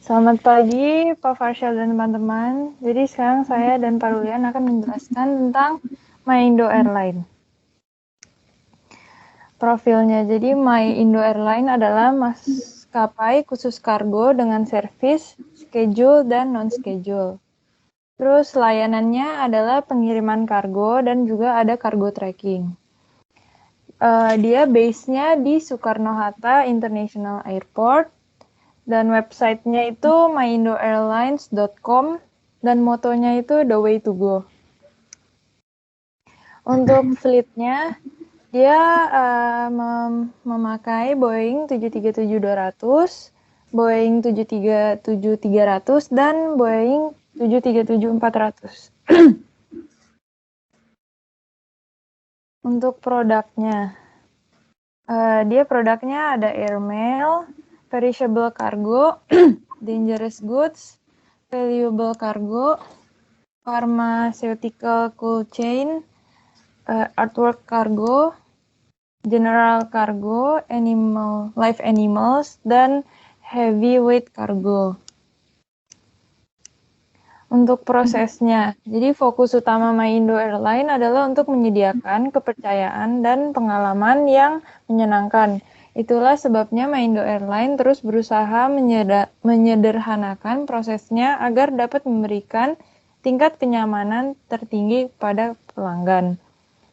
Selamat pagi, Pak Farsyal dan teman-teman. Jadi sekarang saya dan Pak Rulian akan menjelaskan tentang MyIndo Airline. Profilnya, jadi MyIndo Airline adalah maskapai khusus kargo dengan servis, schedule, dan non-schedule. Terus layanannya adalah pengiriman kargo dan juga ada kargo tracking. Dia base-nya di Soekarno-Hatta International Airport, dan websitenya itu myindoairlines.com dan motonya itu The Way to Go. Untuk fleetnya, dia memakai Boeing 737-200, Boeing 737-300, dan Boeing 737-400. Untuk produknya, dia produknya ada airmail, perishable cargo, dangerous goods, valuable cargo, pharmaceutical cold chain, artwork cargo, general cargo, live animals, dan heavyweight cargo. Untuk prosesnya, jadi fokus utama MyIndo Airline adalah untuk menyediakan kepercayaan dan pengalaman yang menyenangkan. Itulah sebabnya MyIndo Airline terus berusaha menyederhanakan prosesnya agar dapat memberikan tingkat kenyamanan tertinggi pada pelanggan.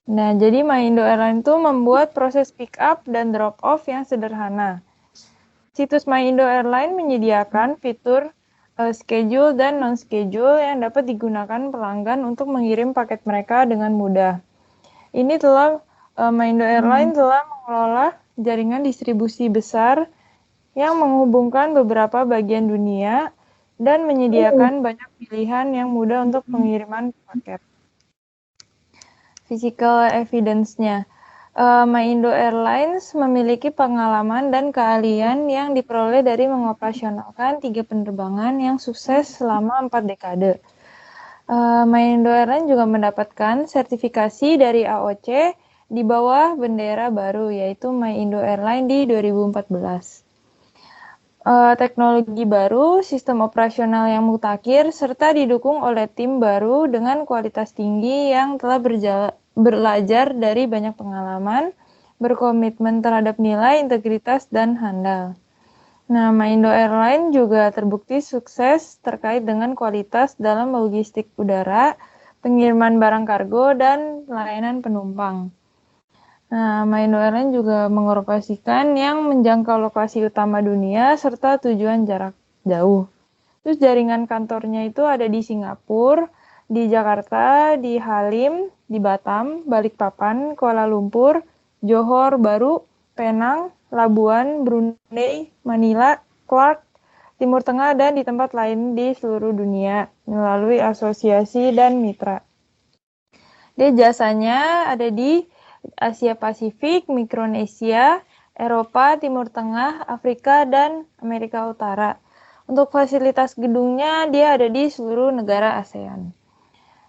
Nah, jadi MyIndo Airline itu membuat proses pick up dan drop off yang sederhana. Situs MyIndo Airline menyediakan fitur schedule dan non-schedule yang dapat digunakan pelanggan untuk mengirim paket mereka dengan mudah. Ini telah MyIndo Airline telah mengelola jaringan distribusi besar yang menghubungkan beberapa bagian dunia dan menyediakan banyak pilihan yang mudah untuk pengiriman paket. Physical evidence-nya. MyIndo Airlines memiliki pengalaman dan keahlian yang diperoleh dari mengoperasionalkan 3 penerbangan yang sukses selama 4 dekade. MyIndo Airlines juga mendapatkan sertifikasi dari AOC di bawah bendera baru, yaitu MyIndo Airlines di 2014. Teknologi baru, sistem operasional yang mutakhir, serta didukung oleh tim baru dengan kualitas tinggi yang telah belajar dari banyak pengalaman, berkomitmen terhadap nilai, integritas, dan handal. Nah, MyIndo Airline juga terbukti sukses terkait dengan kualitas dalam logistik udara, pengiriman barang kargo, dan layanan penumpang. Nah, MyIndo Airline juga mengoperasikan yang menjangkau lokasi utama dunia serta tujuan jarak jauh. Terus jaringan kantornya itu ada di Singapura, di Jakarta, di Halim, di Batam, Balikpapan, Kuala Lumpur, Johor Bahru, Penang, Labuan, Brunei, Manila, Clark, Timur Tengah, dan di tempat lain di seluruh dunia melalui asosiasi dan mitra. Dia jasanya ada di Asia Pasifik, Mikronesia, Eropa, Timur Tengah, Afrika, dan Amerika Utara. Untuk fasilitas gedungnya, dia ada di seluruh negara ASEAN.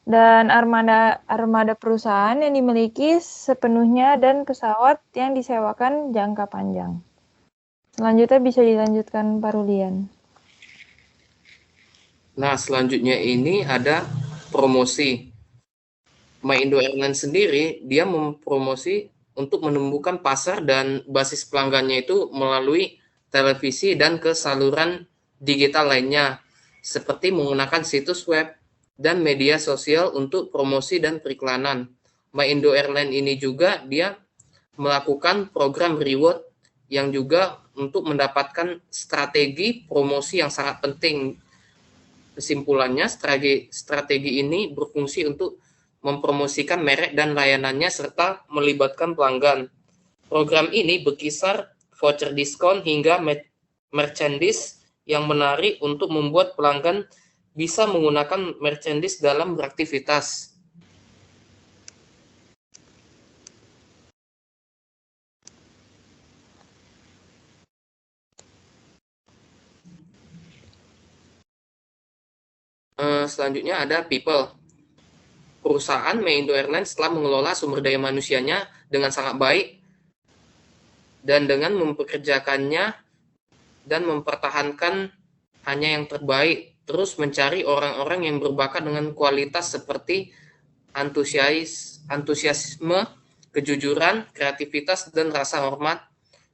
Dan armada perusahaan yang dimiliki sepenuhnya dan pesawat yang disewakan jangka panjang. Selanjutnya bisa dilanjutkan Pak Rulian. Nah, selanjutnya ini ada promosi. MyIndo Airlines sendiri, dia mempromosi untuk menumbuhkan pasar dan basis pelanggannya itu melalui televisi dan ke saluran digital lainnya, seperti menggunakan situs web dan media sosial untuk promosi dan periklanan. MyIndo Airlines ini juga dia melakukan program reward yang juga untuk mendapatkan strategi promosi yang sangat penting. Kesimpulannya, strategi ini berfungsi untuk mempromosikan merek dan layanannya serta melibatkan pelanggan. Program ini berkisar voucher diskon hingga merchandise yang menarik untuk membuat pelanggan bisa menggunakan merchandise dalam beraktivitas. Selanjutnya ada people. Perusahaan MyIndo Airlines telah mengelola sumber daya manusianya dengan sangat baik dan dengan mempekerjakannya dan mempertahankan hanya yang terbaik, terus mencari orang-orang yang berbakat dengan kualitas seperti antusiasme, kejujuran, kreativitas, dan rasa hormat.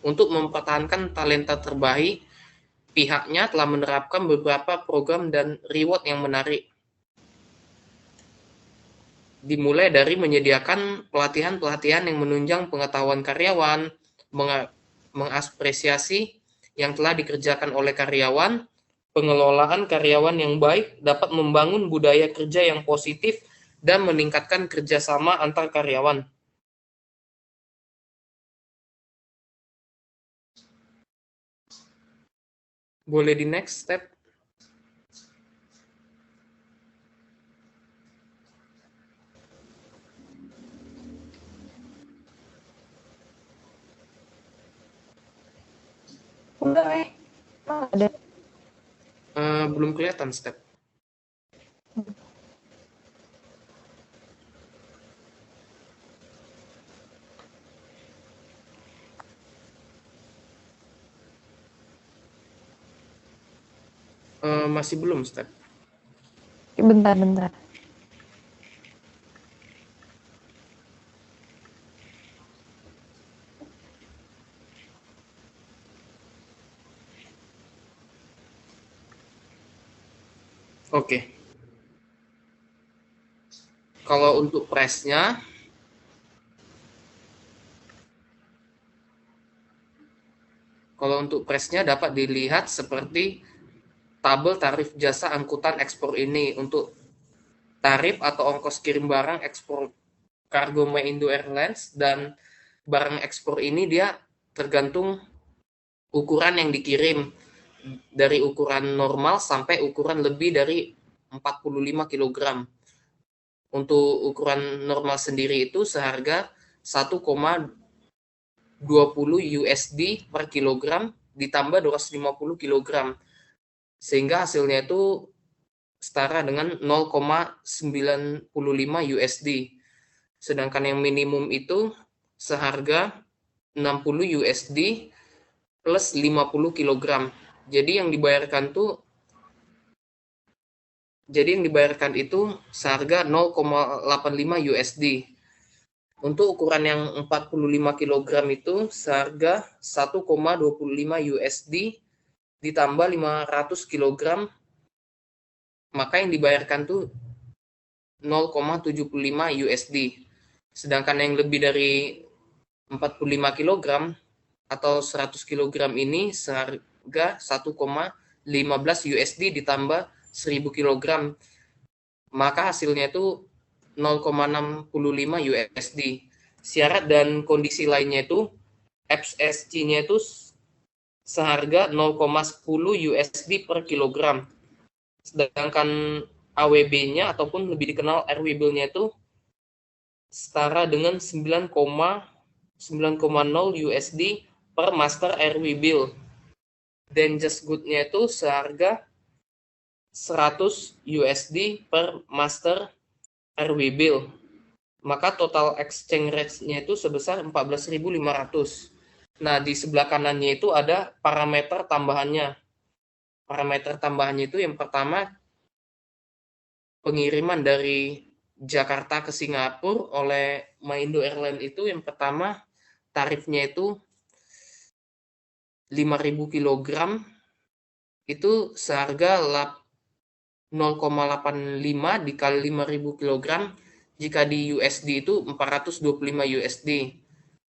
Untuk mempertahankan talenta terbaik, pihaknya telah menerapkan beberapa program dan reward yang menarik. Dimulai dari menyediakan pelatihan-pelatihan yang menunjang pengetahuan karyawan, mengapresiasi yang telah dikerjakan oleh karyawan, pengelolaan karyawan yang baik dapat membangun budaya kerja yang positif dan meningkatkan kerjasama antar karyawan. Boleh di next step? Udah, ada. Belum kelihatan step. Masih belum step. Bentar. Oke. Kalau untuk price-nya, dapat dilihat seperti tabel tarif jasa angkutan ekspor ini. Untuk tarif atau ongkos kirim barang ekspor kargo Indo Airlines dan barang ekspor ini dia tergantung ukuran yang dikirim, dari ukuran normal sampai ukuran lebih dari 45 kg. Untuk ukuran normal sendiri itu seharga 1,20 USD per kilogram ditambah 250 kg, sehingga hasilnya itu setara dengan 0,95 USD. Sedangkan yang minimum itu seharga 60 USD plus 50 kg. Jadi yang dibayarkan itu seharga 0,85 USD. Untuk ukuran yang 45 kg itu seharga 1,25 USD ditambah 500 kg, maka yang dibayarkan tuh 0,75 USD. Sedangkan yang lebih dari 45 kg atau 100 kg ini seharga 1,15 USD ditambah 1000 kg, maka hasilnya itu 0,65 USD. Syarat dan kondisi lainnya itu FSC-nya itu seharga 0,10 USD per kilogram. Sedangkan AWB-nya ataupun lebih dikenal airway bill-nya itu setara dengan 9,0 USD per master airway bill. Dan just good-nya itu seharga 100 USD per master airway bill. Maka total exchange rate-nya itu sebesar 14.500. Nah, di sebelah kanannya itu ada parameter tambahannya. Parameter tambahannya itu yang pertama, pengiriman dari Jakarta ke Singapura oleh Indo Airlines itu yang pertama tarifnya itu 5.000 kg itu seharga 0,85 dikali 5.000 kg. Jika di USD itu 425 USD.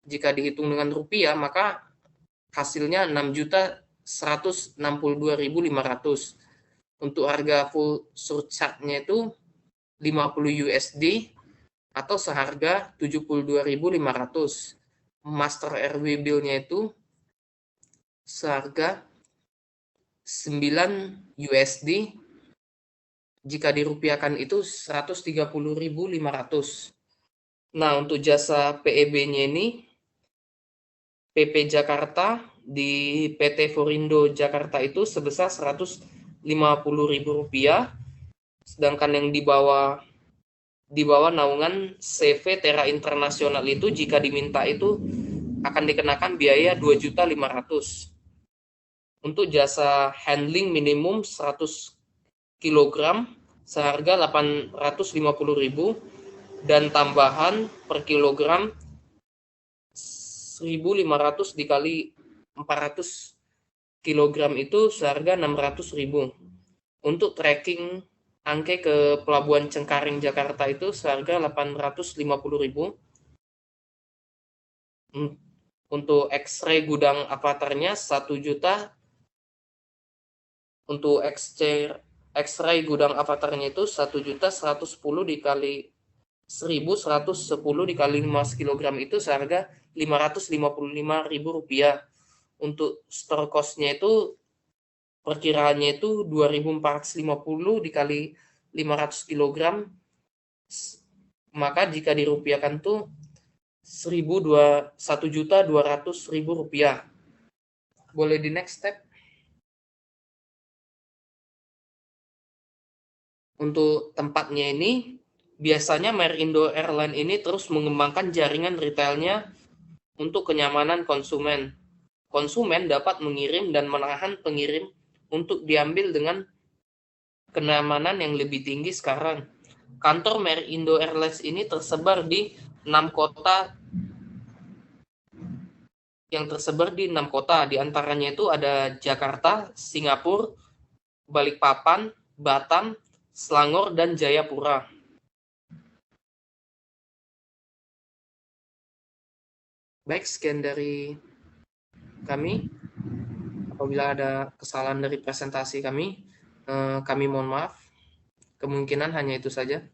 Jika dihitung dengan rupiah maka hasilnya 6.162.500. Untuk harga full surcharge-nya itu 50 USD atau seharga 72.500. Master airway bill-nya itu seharga 9 USD. Jika dirupiahkan itu 130.500. Nah, untuk jasa PEB-nya ini PP Jakarta di PT Forindo Jakarta itu sebesar Rp150.000, sedangkan yang di bawah naungan CV Tera Internasional itu jika diminta itu akan dikenakan biaya 2.500.000. untuk jasa handling minimum 100 kg seharga 850.000 dan tambahan per kilogram 1.500 dikali 400 kilogram itu seharga 600.000. Untuk trekking Angke ke Pelabuhan Cengkaring Jakarta itu seharga 850.000. Untuk X-ray gudang avatarnya 1 juta. Untuk X-ray gudang avatarnya itu 1.110 dikali 1.110 dikali 5 kg itu seharga 555.000 rupiah. Untuk store cost-nya itu perkiraannya itu 2.450 dikali 500 kg, maka jika dirupiahkan tuh 1.200.000 rupiah. Boleh di next step. Untuk tempatnya ini, biasanya Merindo Airline ini terus mengembangkan jaringan retailnya untuk kenyamanan konsumen. Konsumen dapat mengirim dan menahan pengirim untuk diambil dengan kenyamanan yang lebih tinggi sekarang. Kantor Merindo Airlines ini tersebar di 6 kota. Di antaranya itu ada Jakarta, Singapura, Balikpapan, Batam, Selangor, dan Jayapura. Baik, sekian dari kami. Apabila ada kesalahan dari presentasi kami mohon maaf. Kemungkinan hanya itu saja.